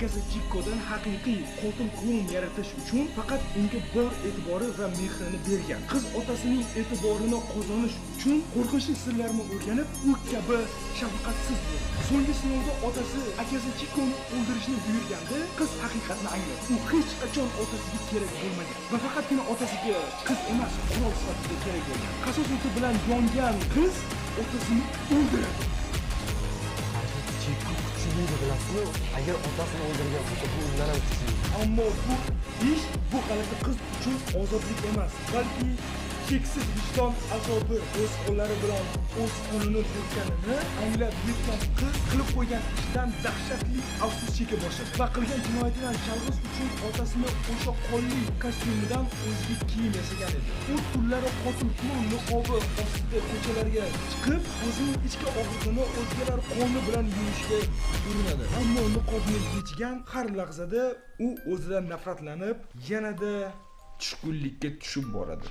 akasi Jikkodan haqiqiy qotil klon yaratish uchun faqat unga bor e'tibori va mehrini bergan. Qiz otasining e'tiborini qozonish uchun qo'rqinchli sirlarni o'rganib, u kabi shafqatsiz bo'ldi. So'nggi sinovda otasi akasi Jikkoni o'ldirishni buyurganda, qiz haqiqatni angladi. U hech qachon otasiga kerak bo'lmagan va faqatgina otasiga qiz emas, qurol sifatida kerak bo'lgan. Qasos o'ti bilan yongan qiz otasini o'ldiradi. Jikko kuchli bilasizmi? Agar otasini o'ldirgan bo'lsa, bu undan ham kuchli. Ammo bu ish bu g'alati qiz uchun ozodlik emas, balki cheksiz vijdon azobi. O'z qo'llari bilan o'z qo'lini yutganini anglab yetgan qiz qilib qo'ygan ishdan dahshatli afsus cheka boshladi va qilgan jinoyatidan chalg'ish uchun otasini o'sha qonli kostyumidan o'zga kiyim yasagan edi. U tunlari qotil klon niqobi ostida ko'chalarga chiqib, o'zining ichki og'riqini o'zgalar qoni bilan yuvishga urinadi. Ammo niqobni yechgan har lahzada u o'zidan nafratlanib, yanada tushkunlikka tushib boradi.